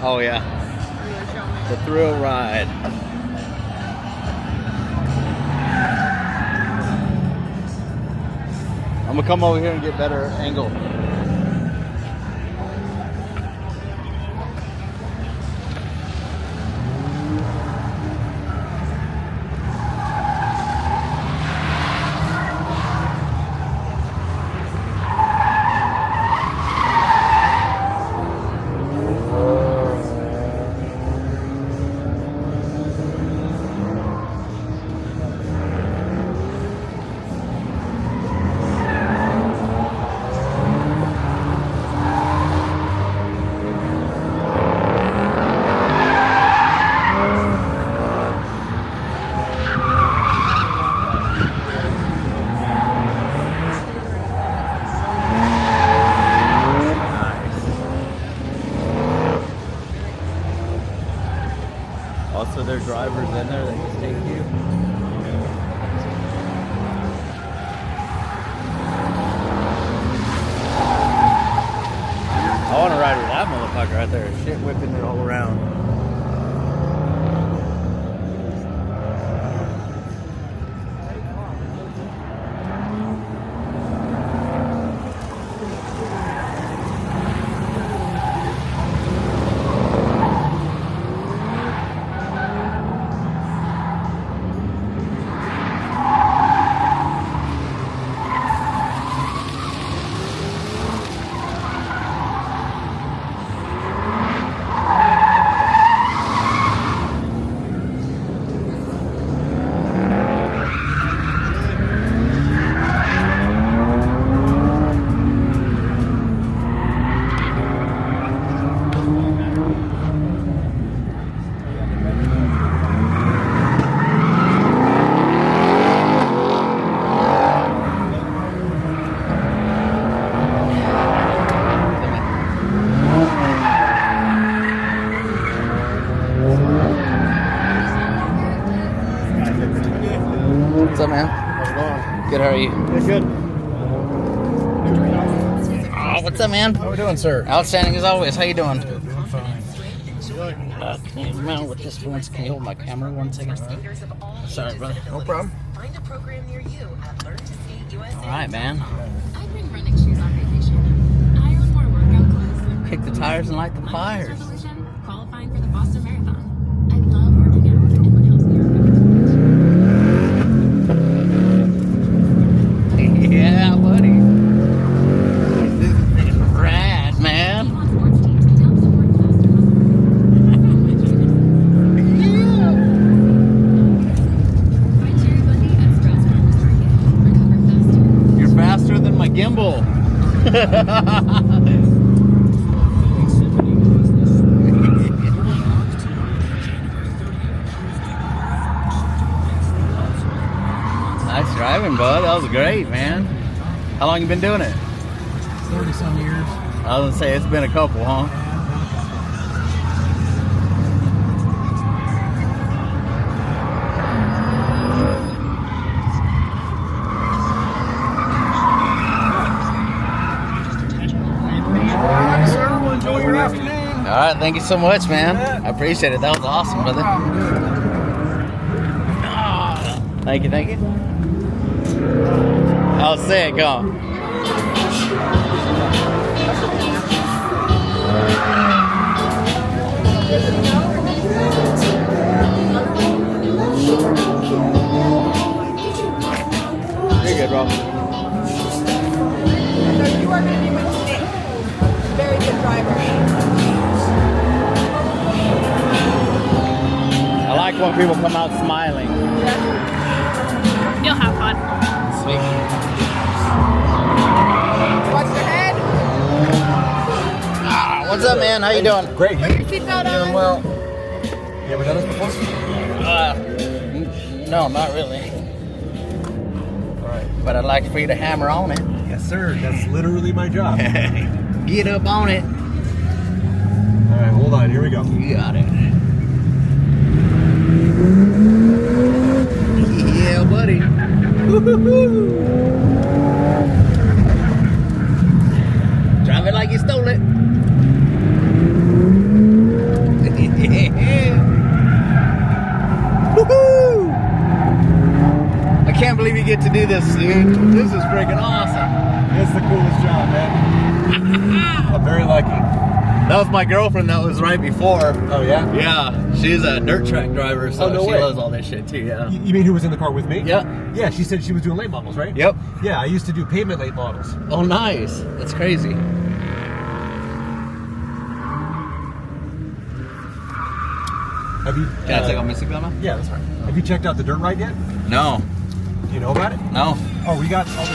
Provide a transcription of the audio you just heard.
Oh yeah. The thrill ride. I'm gonna come over here and get better angle. Also, there are drivers in there that can take you. I want to ride with that motherfucker right there. Shit whipping it all around. What's up, man? How's it going? Good, how are you? Good. Oh, what's up, man? How we doing, sir? Outstanding as always. How you doing? Doing fine. Can you remember with this one? Can you hold my camera 1 second? Sorry, brother. No problem. Find a program near you at Learn to Skate USA. All right, man. I bring running shoes on vacation. I own more workout clothes than Kick the tires and light the fires. resolution, qualifying for the Boston Marathon. I love working out and what helps me recover. Yeah, buddy. This is rad, man. On sports teams can help support faster muscle Find Jerry Bundy at Sprouts Farmers Market. Recover faster. You're faster than my gimbal. Nice driving, bud. That was great, man. How long you been doing it? 30-some years. I was gonna say it's been a couple, huh? All right, sir. Well, enjoy your afternoon. All right, thank you so much, man. I appreciate it. That was awesome, brother. Thank you, thank you. I'll say it, go. You're good, bro. So you are going to be with Nick. Very good driver. I like when people come out smiling. You'll have fun. Sweet. Watch your head. What's up, man? How you doing? Great. Put your seatbelt Doing on. well. You ever done this before? No, not really. All right. But I'd like for you to hammer on it. Yes, sir. That's literally my job. Get up on it. All right, hold on. Here we go. You got it. Yeah, buddy. Woo-hoo-hoo. Drive it like you stole it. Woohoo! I can't believe you get to do this, dude. This is freaking awesome. It's the coolest job, man. I'm very lucky. That was my girlfriend that was right before. Oh, yeah? Yeah, she's a dirt track driver, so Oh, no she way. loves all this shit too, yeah. You mean who was in the car with me? Yeah. Yeah, she said she was doing late models, right? Yep. Yeah, I used to do pavement late models. Oh, nice. That's crazy. Have you? Can I take off my seatbelt now? Yeah, that's fine. Have you checked out the dirt ride yet? No. Do you know about it? No. Oh, we got all the